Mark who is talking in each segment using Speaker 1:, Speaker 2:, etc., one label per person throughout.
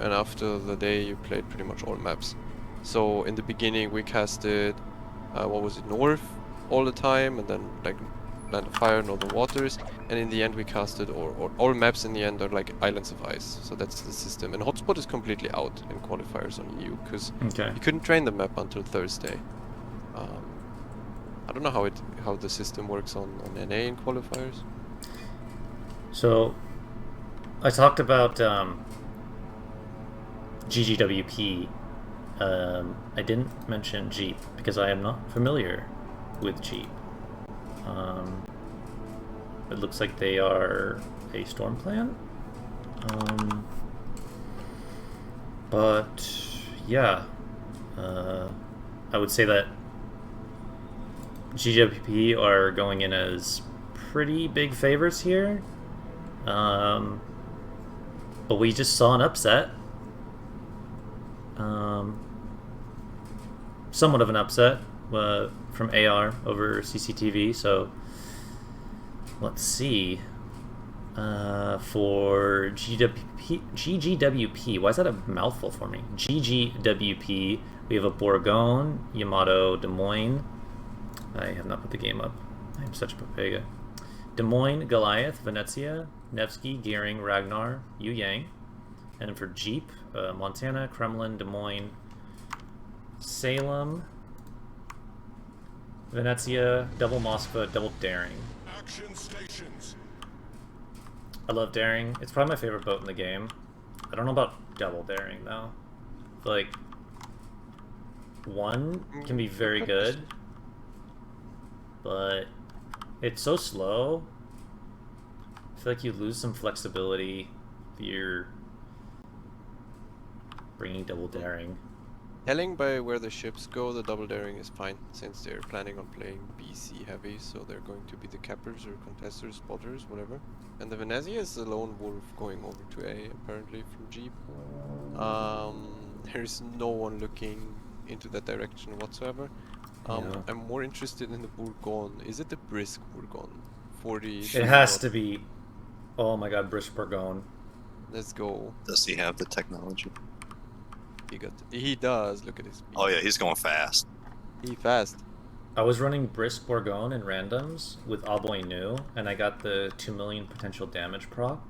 Speaker 1: and after the day you played pretty much all maps. So in the beginning we casted, what was it, North all the time, and then like Land of Fire, Northern Waters, and in the end we casted, or all maps in the end are like Islands of Ice. So that's the system. And Hotspot is completely out in Qualifiers on EU, because
Speaker 2: Okay.
Speaker 1: you couldn't train the map until Thursday. I don't know how the system works on NA in Qualifiers.
Speaker 2: So, I talked about GGWP. I didn't mention Jeep because I am not familiar with Jeep. It looks like they are a storm clan. But yeah, I would say that GGWP are going in as pretty big favorites here. But we just saw an upset. Somewhat of an upset from AR over CCTV. So let's see. For GGWP, why is that a mouthful for me? GGWP, we have a Bourgogne, Yamato, Des Moines. I have not put the game up. I am such a papega. Des Moines, Goliath, Venezia, Nevsky, Gearing, Ragnar, Yu Yang. And then for Jeep, Montana, Kremlin, Des Moines, Salem, Venezia, Double Moskva, Double Daring.
Speaker 3: Action stations.
Speaker 2: I love Daring. It's probably my favorite boat in the game. I don't know about Double Daring though. Like, one can be very good, but it's so slow. I feel like you lose some flexibility if you're bringing Double Daring.
Speaker 1: Telling by where the ships go, the Double Daring is fine, since they're planning on playing BC heavy, so they're going to be the cappers or contesters, spotters, whatever. And the Venezia is the lone wolf going over to A, apparently, from Jeep. There's no one looking into that direction whatsoever.
Speaker 2: Yeah.
Speaker 1: I'm more interested in the Bourgogne. Is it the Brisk Bourgogne? 40.
Speaker 2: It has to be. Oh my god, Brisk Bourgogne.
Speaker 1: Let's go.
Speaker 4: Does he have the technology?
Speaker 1: He does. Look at his speed.
Speaker 4: Oh yeah, he's going fast.
Speaker 1: He fast.
Speaker 2: I was running Brisk Bourgogne in randoms with Aboy New, and I got the 2 million potential damage proc.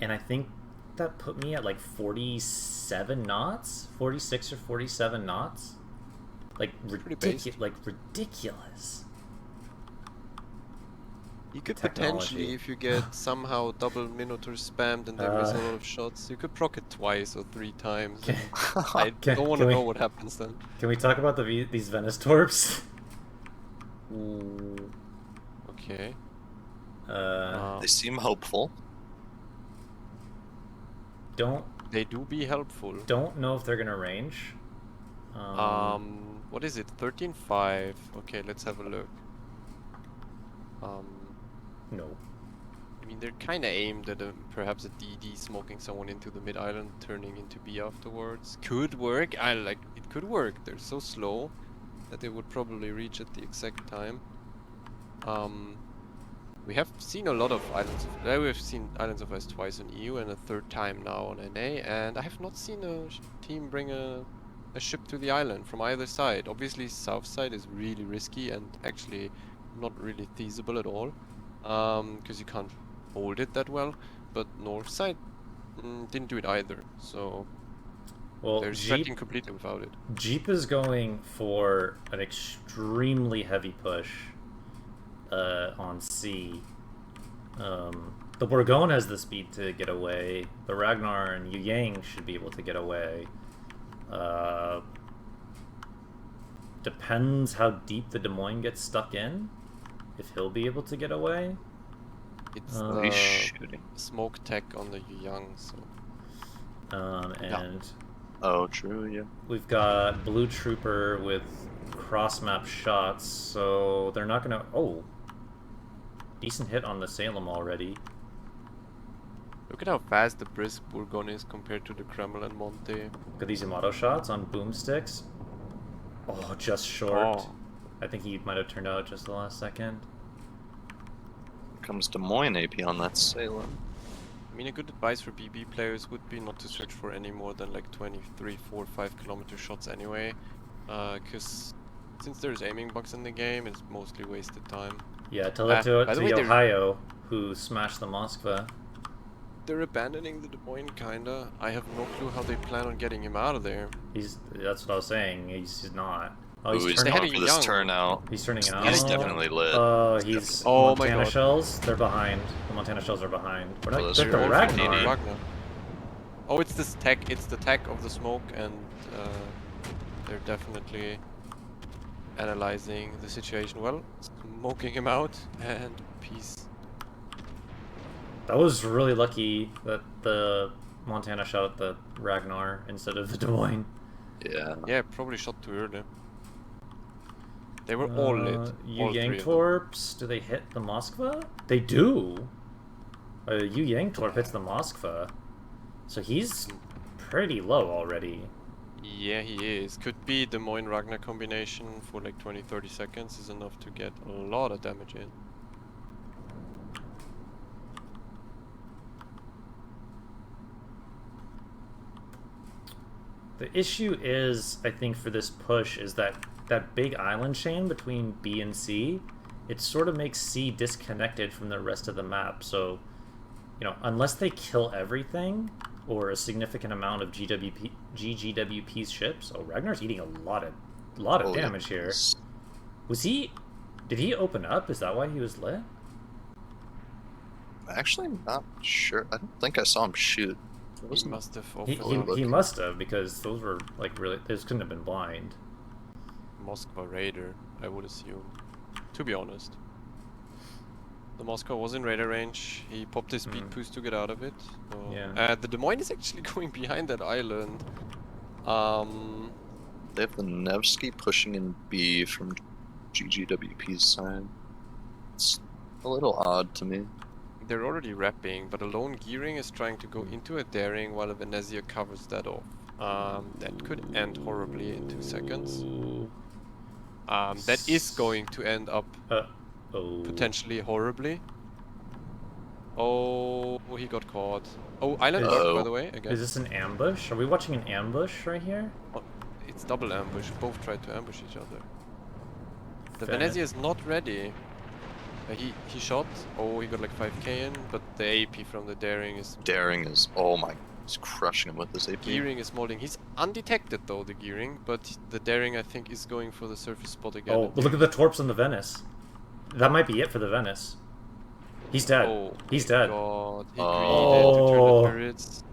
Speaker 2: And I think that put me at like 47 knots? 46 or 47 knots? Like, ridiculous.
Speaker 1: You could
Speaker 2: Technology.
Speaker 1: potentially, if you get somehow double Minotaur spammed and there is a lot of shots, you could proc it twice or 3 times. And I don't want to know what happens then.
Speaker 2: Can we talk about these Venice Torps?
Speaker 1: Ooh. Okay.
Speaker 4: They seem hopeful.
Speaker 1: They do be helpful.
Speaker 2: Don't know if they're gonna range.
Speaker 1: What is it? 13.5. Okay, let's have a look.
Speaker 2: No.
Speaker 1: I mean, they're kind of aimed at perhaps a DD smoking someone into the mid island, turning into B afterwards. Could work. It could work. They're so slow that they would probably reach at the exact time. We have seen a lot of we've seen Islands of Ice twice on EU and a 3rd time now on NA, and I have not seen a team bring a ship to the island from either side. Obviously, south side is really risky and actually not really feasible at all, because you can't hold it that well. But north side didn't do it either, so they're stretching completely without it.
Speaker 2: Jeep is going for an extremely heavy push on C. The Bourgogne has the speed to get away. The Ragnar and Yu Yang should be able to get away. Depends how deep the Des Moines gets stuck in, if he'll be able to get away.
Speaker 1: It's the
Speaker 4: shooting.
Speaker 1: smoke tech on the Yu Yang, so.
Speaker 2: And
Speaker 4: oh, true, yeah.
Speaker 2: we've got Blue Trooper with cross-map shots, so they're not gonna... Oh! Decent hit on the Salem already.
Speaker 1: Look at how fast the Brisk Bourgogne is compared to the Kreml and Monte.
Speaker 2: Look at these Yamato shots on boomsticks. Oh, just short.
Speaker 1: Oh.
Speaker 2: I think he might have turned out just the last second.
Speaker 4: Here comes Des Moines AP on that Salem.
Speaker 1: I mean, a good advice for BB players would be not to search for any more than like 23, 4, 5 kilometer shots anyway. Because since there's aiming bugs in the game, it's mostly wasted time.
Speaker 2: Yeah, tell it to
Speaker 1: by the way,
Speaker 2: Ohio, who smashed the Moskva.
Speaker 1: They're abandoning the Des Moines, kinda. I have no clue how they plan on getting him out of there.
Speaker 2: That's what I was saying. He's not. Oh,
Speaker 4: Ooh, he's
Speaker 2: turning.
Speaker 4: going for this turnout.
Speaker 2: He's turning out.
Speaker 4: He's definitely lit.
Speaker 2: He's
Speaker 1: Oh my
Speaker 2: Montana
Speaker 1: god.
Speaker 2: shells. They're behind. The Montana shells are behind. We're not.
Speaker 4: Well,
Speaker 2: They're the
Speaker 4: they're
Speaker 2: Ragnar.
Speaker 1: Oh, it's this tech. It's the tech of the smoke, and they're definitely analyzing the situation well, smoking him out, and peace.
Speaker 2: That was really lucky that the Montana shot at the Ragnar instead of the Des Moines.
Speaker 4: Yeah.
Speaker 1: Yeah, probably shot too early. They were all lit.
Speaker 2: Yu Yang Torps, do they hit the Moskva? They do! Yu Yang Torp hits the Moskva. So he's pretty low already.
Speaker 1: Yeah, he is. Could be Des Moines Ragnar combination for like 20-30 seconds is enough to get a lot of damage in.
Speaker 2: The issue is, I think, for this push is that big island chain between B and C, it sort of makes C disconnected from the rest of the map. So, you know, unless they kill everything or a significant amount of GGWP's ships, oh, Ragnar's eating a lot of damage here. Did he open up? Is that why he was lit?
Speaker 4: Actually, not sure. I don't think I saw him shoot.
Speaker 1: He must have
Speaker 2: he must have, because those were like really, those couldn't have been blind.
Speaker 1: Moskva Raider, I would assume. To be honest. The Moskva was in radar range. He popped his speed boost to get out of it. So,
Speaker 2: yeah.
Speaker 1: The Des Moines is actually going behind that island.
Speaker 4: They have the Nevsky pushing in B from GGWP's side. It's a little odd to me.
Speaker 1: They're already repping, but a lone gearing is trying to go into a daring while a Venezia covers that off. That could end horribly in 2 seconds. That is going to end up potentially horribly. Oh, he got caught. Oh, island dark, by the way, again.
Speaker 2: Is this an ambush? Are we watching an ambush right here?
Speaker 1: Oh, it's double ambush. Both tried to ambush each other. The Venezia is not ready. He shot. Oh, he got like 5k in, but the AP from the daring is...
Speaker 4: Daring is... Oh my... He's crushing him with this AP.
Speaker 1: Gearing is molding. He's undetected though, the gearing, but the daring I think is going for the surface spot again.
Speaker 2: Oh, look at the torps on the Venice. That might be it for the Venice. He's dead.
Speaker 1: Oh,
Speaker 2: he's dead.
Speaker 1: God. He greeded to turn the turrets.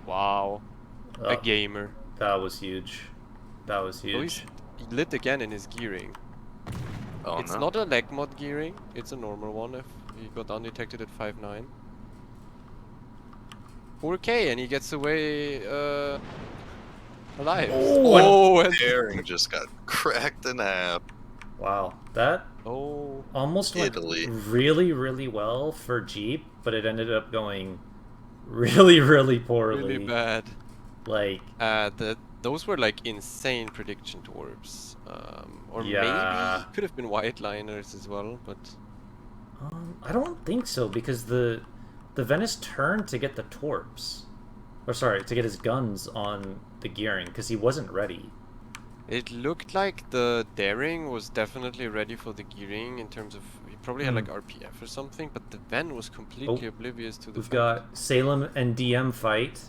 Speaker 1: Wow. A gamer.
Speaker 2: That was huge. That was huge.
Speaker 1: Oh, he lit again in his gearing.
Speaker 4: Oh,
Speaker 1: it's
Speaker 4: no.
Speaker 1: not a leg mod gearing, it's a normal one if he got undetected at 5.9. 4k and he gets away alive.
Speaker 4: Oh, and daring just got cracked in half.
Speaker 2: Wow, that almost went really, really well for Jeep, but it ended up going really, really poorly.
Speaker 1: Really bad.
Speaker 2: Like
Speaker 1: those were like insane prediction torps. Or maybe could have been white liners as well, but
Speaker 2: I don't think so, because the Venice turned to get the torps, or sorry, to get his guns on the gearing, because he wasn't ready.
Speaker 1: It looked like the daring was definitely ready for the gearing in terms of he probably had like RPF or something, but the Ven was completely oblivious to the
Speaker 2: We've got Salem and DM fight,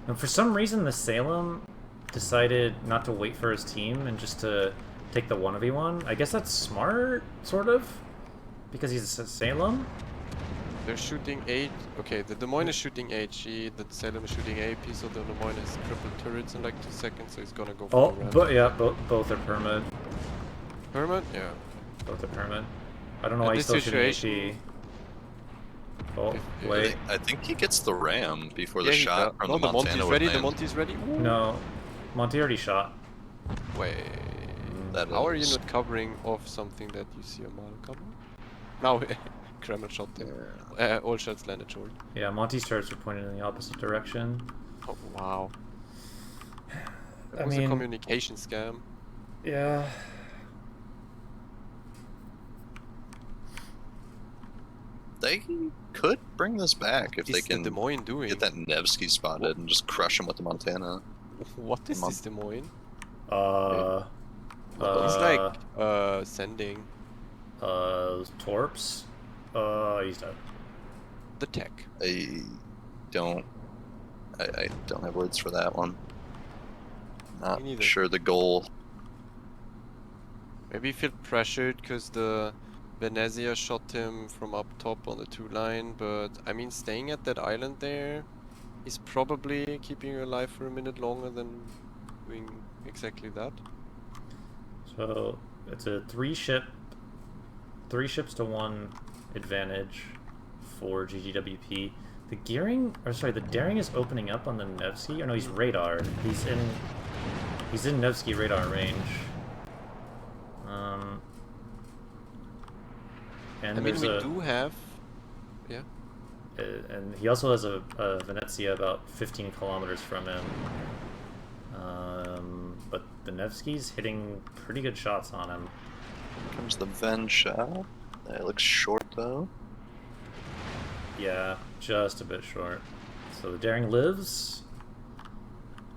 Speaker 2: and for some reason the Salem decided not to wait for his team and just to take the 1v1. I guess that's smart, sort of, because he's a Salem.
Speaker 1: They're shooting 8. Okay, the Des Moines is shooting HE, the Salem is shooting AP, so the Des Moines is triple turrets in like 2 seconds, so he's gonna go for the red.
Speaker 2: But yeah, both are permit.
Speaker 1: Permit? Yeah.
Speaker 2: Both are permit. I don't know why he's still shooting AP. Oh, wait.
Speaker 4: I think he gets the ram before the shot from the Montana would land.
Speaker 1: The Monty's ready? Ooh.
Speaker 2: No, Monty already shot.
Speaker 1: Wait. How are you not covering off something that you see a mile coming? Now, Kreml shot him. All shots landed short.
Speaker 2: Yeah, Monty's turrets were pointed in the opposite direction.
Speaker 1: Oh, wow. That was a communication scam.
Speaker 4: They could bring this back if
Speaker 1: What
Speaker 4: they
Speaker 1: is the
Speaker 4: can
Speaker 1: Des Moines doing?
Speaker 4: get that Nevsky spotted and just crush him with the Montana.
Speaker 1: What is this Des Moines? He's like sending
Speaker 2: Torps. He's dead.
Speaker 1: the tech.
Speaker 4: I don't have words for that one. Not
Speaker 1: Me neither.
Speaker 4: sure the goal.
Speaker 1: Maybe he felt pressured because the Venezia shot him from up top on the 2 line, but I mean, staying at that island there is probably keeping you alive for a minute longer than doing exactly that.
Speaker 2: So it's a 3 ships to 1 advantage for GGWP. The gearing, or sorry, the daring is opening up on the Nevsky. Or no, he's radar. He's in Nevsky radar range. And
Speaker 1: I mean,
Speaker 2: there's
Speaker 1: we
Speaker 2: a,
Speaker 1: do have, yeah.
Speaker 2: and he also has a Venezia about 15 kilometers from him. But the Nevsky's hitting pretty good shots on him.
Speaker 4: Here comes the Ven shot. It looks short though.
Speaker 2: Yeah, just a bit short. So the daring lives,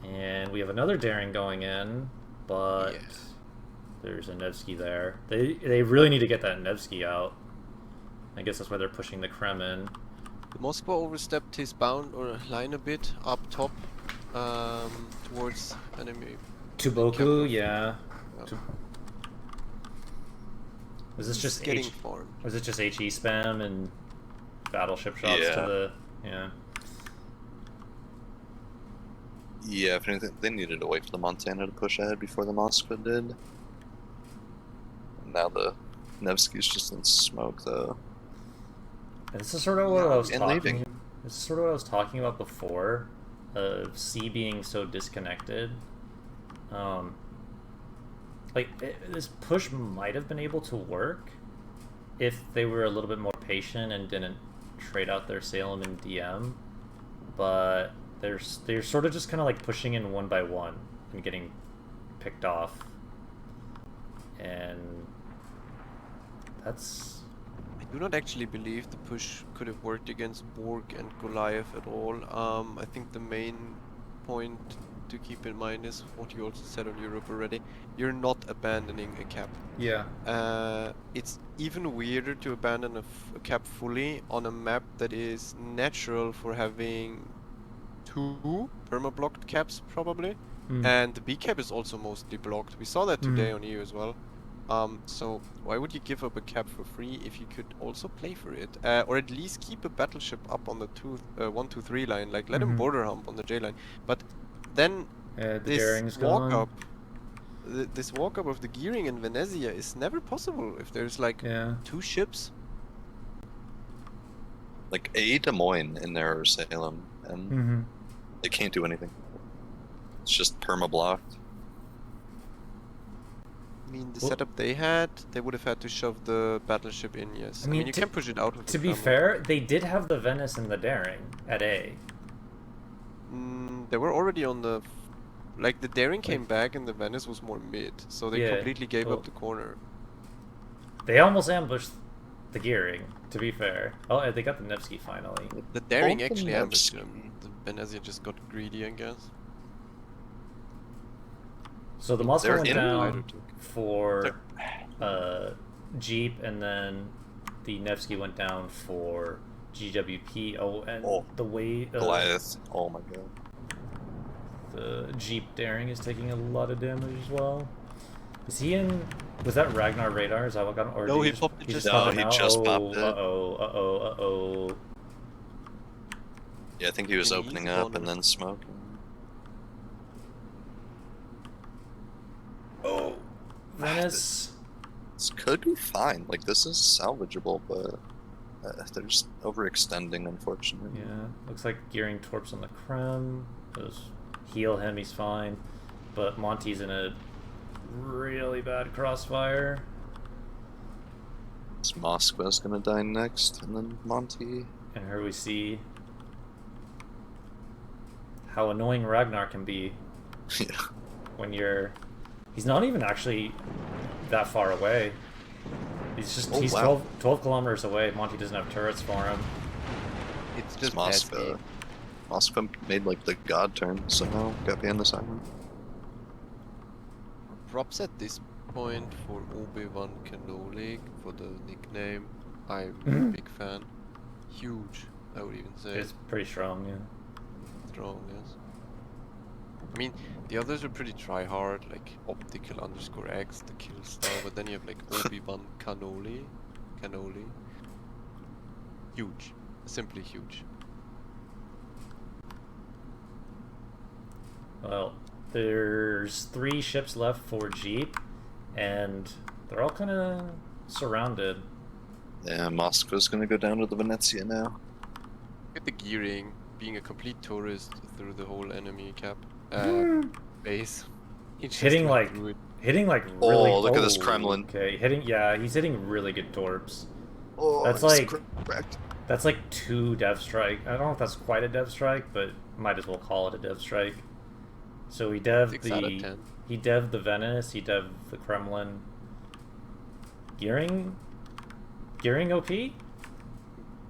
Speaker 2: and we have another daring going in, but
Speaker 1: Yeah.
Speaker 2: there's a Nevsky there. They really need to get that Nevsky out. I guess that's why they're pushing the Krem in.
Speaker 1: The Moskva overstepped his bound or line a bit up top towards enemy.
Speaker 2: Tuboku, yeah.
Speaker 1: Yeah.
Speaker 2: Was this just
Speaker 1: getting farmed?
Speaker 2: Was it just HE spam and battleship shots
Speaker 4: Yeah.
Speaker 2: to the yeah?
Speaker 4: Yeah, if anything, they needed to wait for the Montana to push ahead before the Moskva did. Now the Nevsky's just in smoke though.
Speaker 2: And this is sort of what I was
Speaker 4: and
Speaker 2: talking.
Speaker 4: leaving.
Speaker 2: This is sort of what I was talking about before, of C being so disconnected. This push might have been able to work if they were a little bit more patient and didn't trade out their Salem and DM, but they're sort of just kind of like pushing in one by one and getting picked off, and that's.
Speaker 1: I do not actually believe the push could have worked against Borg and Goliath at all. I think the main point to keep in mind is what you also said on Europe already. You're not abandoning a cap.
Speaker 2: Yeah.
Speaker 1: It's even weirder to abandon a cap fully on a map that is natural for having 2 perma-blocked caps probably. And the B cap is also mostly blocked. We saw that today on EU as well. So why would you give up a cap for free if you could also play for it? Or at least keep a battleship up on the 1, 2, 3 line, like let him border hump on the J line. But then
Speaker 2: The
Speaker 1: this
Speaker 2: daring's
Speaker 1: walk
Speaker 2: gone.
Speaker 1: up, this walk up of the gearing in Venezia is never possible if there's like
Speaker 2: Yeah.
Speaker 1: 2 ships.
Speaker 4: Like a Des Moines in there or Salem, and they can't do anything. It's just perma blocked.
Speaker 1: I mean, the
Speaker 2: Well-
Speaker 1: setup they had, they would have had to shove the battleship in, yes.
Speaker 2: I
Speaker 1: I mean,
Speaker 2: mean,
Speaker 1: you
Speaker 2: to-
Speaker 1: can push it out with
Speaker 2: To
Speaker 1: the
Speaker 2: be
Speaker 1: Kremlin.
Speaker 2: fair, they did have the Venice and the Daring at A.
Speaker 1: They were already on the... Like, the Daring came back and the Venice was more mid, so they
Speaker 2: Yeah,
Speaker 1: completely gave
Speaker 2: well-
Speaker 1: up the corner.
Speaker 2: They almost ambushed the Gearing, to be fair. Oh, they got the Nevsky finally.
Speaker 1: The Daring
Speaker 4: Both
Speaker 1: actually
Speaker 4: of them
Speaker 1: ambushed
Speaker 4: sk-
Speaker 1: them. The Venezia just got greedy, I guess.
Speaker 2: So the Moscow
Speaker 4: They're
Speaker 2: went
Speaker 4: in-
Speaker 2: down for Jeep, and then the Nevsky went down for GWP. Oh, and
Speaker 4: Oh,
Speaker 2: the way
Speaker 4: Goliath. Oh my god.
Speaker 2: the Jeep Daring is taking a lot of damage as well. Is he in? Was that Ragnar radar? Is that what got him? Or
Speaker 1: No,
Speaker 2: did
Speaker 1: he popped it just
Speaker 2: popped
Speaker 4: now.
Speaker 2: it
Speaker 4: He
Speaker 2: now?
Speaker 4: just
Speaker 2: Oh,
Speaker 4: popped it.
Speaker 2: Uh-oh.
Speaker 4: Yeah, I think he was
Speaker 1: And
Speaker 4: opening
Speaker 1: he's
Speaker 4: up
Speaker 1: gone.
Speaker 4: and then smoking.
Speaker 2: Oh, Venice.
Speaker 4: This could be fine. Like, this is salvageable, but they're just overextending, unfortunately.
Speaker 2: Yeah, looks like Gearing Torps on the Krem. Just heal him, he's fine. But Monty's in a really bad crossfire.
Speaker 4: This Moskva's gonna die next, and then Monty.
Speaker 2: And here we see how annoying Ragnar can be
Speaker 4: Yeah.
Speaker 2: when you're... He's not even actually that far away. He's
Speaker 4: Oh,
Speaker 2: he's
Speaker 4: wow.
Speaker 2: 12 kilometers away. Monty doesn't have turrets for him.
Speaker 1: It's
Speaker 4: It's
Speaker 1: just
Speaker 4: Moskva.
Speaker 1: pesky.
Speaker 4: Moskva made like the god turn somehow. Got behind this island.
Speaker 1: Props at this point for Obi-Wan Kenobi for the nickname. I'm a big fan. Huge, I would even say.
Speaker 2: It's pretty strong, yeah.
Speaker 1: Strong, yes. I mean, the others are pretty try-hard, like optical_X, the kill style, but then you have like Obi-Wan Kenobi. Huge. Simply huge.
Speaker 2: Well, there's 3 ships left for Jeep, and they're all kind of surrounded.
Speaker 4: Yeah, Moskva's gonna go down to the Venezia now.
Speaker 1: Look at the gearing, being a complete tourist through the whole enemy base. He just
Speaker 2: Hitting
Speaker 1: went
Speaker 2: like
Speaker 1: through it.
Speaker 2: really.
Speaker 4: Oh, look at this Kremlin.
Speaker 2: Okay, he's hitting really good torps.
Speaker 4: Oh,
Speaker 2: That's
Speaker 4: it's
Speaker 2: like-
Speaker 4: correct.
Speaker 2: That's like 2 dev strike. I don't know if that's quite a dev strike, but might as well call it a dev strike. So he devved
Speaker 1: 6 out of 10.
Speaker 2: he devved the Venice, he devved the Kremlin. Gearing OP?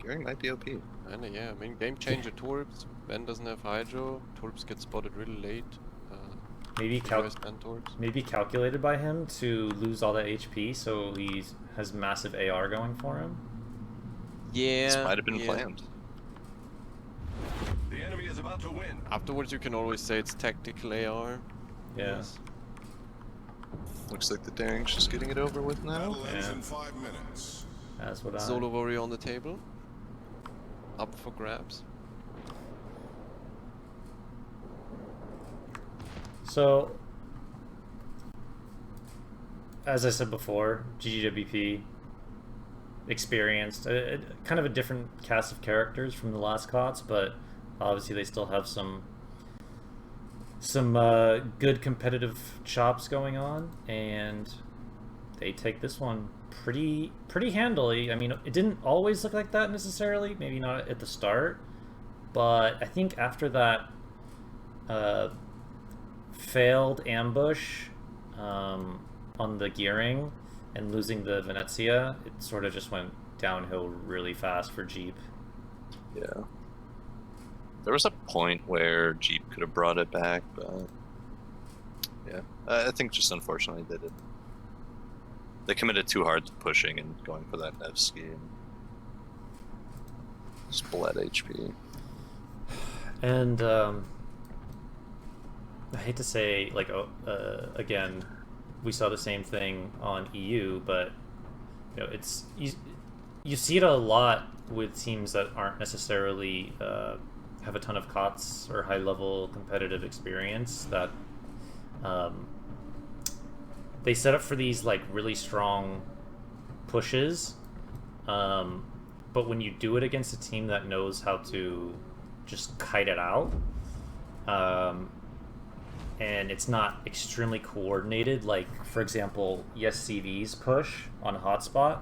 Speaker 4: Gearing might be OP.
Speaker 1: And yeah, I mean, game changer torps. Ben doesn't have hydro. Torps get spotted really late.
Speaker 2: Maybe
Speaker 1: US ban torps.
Speaker 2: maybe calculated by him to lose all that HP, so he has massive AR going for him.
Speaker 1: Yeah.
Speaker 4: This might have been planned.
Speaker 3: The enemy is about to win.
Speaker 1: Afterwards, you can always say it's tactical AR.
Speaker 2: Yeah.
Speaker 1: Yes.
Speaker 4: Looks like the Daring's just getting it over with now.
Speaker 3: Battle ends
Speaker 2: Yeah.
Speaker 3: in 5 minutes.
Speaker 2: That's what I.
Speaker 1: Solo warrior on the table. Up for grabs.
Speaker 2: So, as I said before, GGWP experienced kind of a different cast of characters from the last KOTS, but obviously they still have some good competitive chops going on, and they take this one pretty handily. I mean, it didn't always look like that necessarily, maybe not at the start, but I think after that failed ambush on the gearing and losing the Venezia, it sort of just went downhill really fast for Jeep.
Speaker 4: Yeah. There was a point where Jeep could have brought it back, but yeah, I think just unfortunately they didn't. They committed too hard to pushing and going for that Nevsky and just bled HP.
Speaker 2: And I hate to say, like, again, we saw the same thing on EU, but you know, it's you see it a lot with teams that aren't necessarily have a ton of KOTS or high-level competitive experience, that they set up for these like really strong pushes, but when you do it against a team that knows how to just kite it out, and it's not extremely coordinated, like for example ESCV's push on Hotspot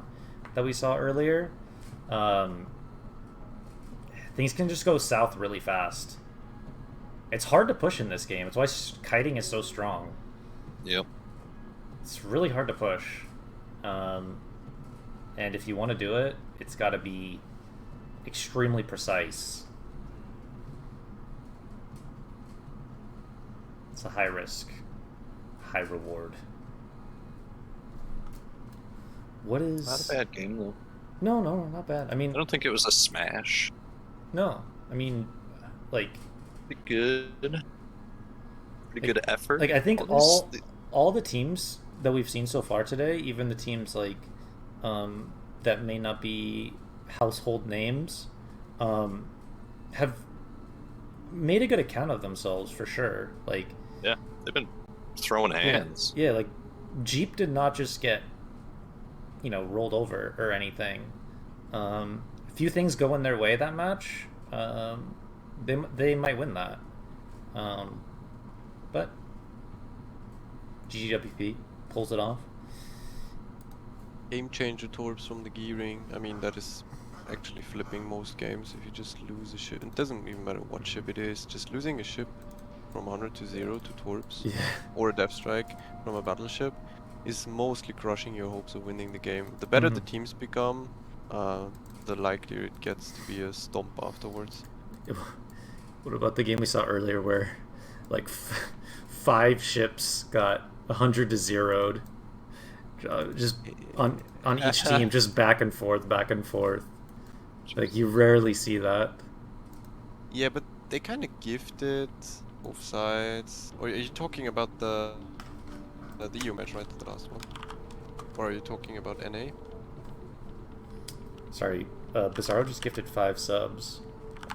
Speaker 2: that we saw earlier, things can just go south really fast. It's hard to push in this game. It's why kiting is so strong.
Speaker 4: Yep.
Speaker 2: It's really hard to push, and if you want to do it, it's got to be extremely precise. It's a high risk, high reward. What is...
Speaker 4: Not a bad game though.
Speaker 2: No, not bad. I mean,
Speaker 4: I don't think it was a smash.
Speaker 2: no. I mean, like...
Speaker 4: Pretty good. Pretty good effort.
Speaker 2: Like, I think
Speaker 4: All these-
Speaker 2: all the teams that we've seen so far today, even the teams like that may not be household names, have made a good account of themselves for sure. Like,
Speaker 4: Yeah, they've been throwing hands.
Speaker 2: yeah, like Jeep did not just get, you know, rolled over or anything. A few things go in their way that match. They might win that. But GGWP pulls it off.
Speaker 1: Game changer torps from the gearing. I mean, that is actually flipping most games. If you just lose a ship, it doesn't even matter what ship it is, just losing a ship from 100 to 0 to torps,
Speaker 2: Yeah.
Speaker 1: or a death strike from a battleship, is mostly crushing your hopes of winning the game. The better the
Speaker 2: Mhm.
Speaker 1: teams become, the likelier it gets to be a stomp afterwards.
Speaker 2: What about the game we saw earlier where like 5 ships got 100 to 0'd, just on each team, just back and forth, back and forth. Like you rarely see that.
Speaker 1: Yeah, but they kind of gifted both sides. Or are you talking about the EU match, right? The last one. Or are you talking about NA?
Speaker 2: Sorry, Bizarro just gifted 5 subs.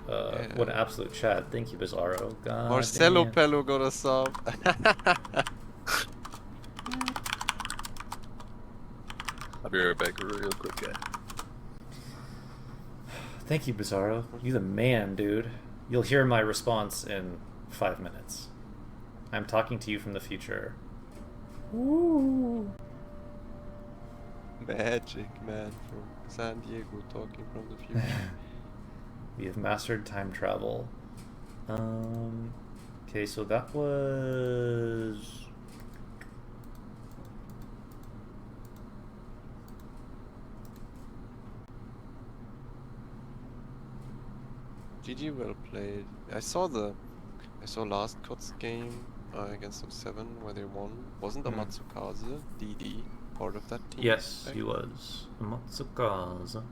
Speaker 1: Yeah.
Speaker 2: What an absolute chat. Thank you, Bizarro. God
Speaker 1: Marcelo
Speaker 2: damn.
Speaker 1: Pello got a sub.
Speaker 4: I'll be right back real quick, guy.
Speaker 2: Thank you, Bizarro. You the man, dude. You'll hear my response in 5 minutes. I'm talking to you from the future. Woo!
Speaker 1: Magic man from San Diego talking from the future.
Speaker 2: We have mastered time travel. Okay, so that was...
Speaker 1: GG, well played. I saw last KOTS game against XIII where they won. Wasn't Amatsukaze DD part of that team?
Speaker 2: Yes,
Speaker 1: back
Speaker 2: he
Speaker 1: then?
Speaker 2: was. Matsukaze.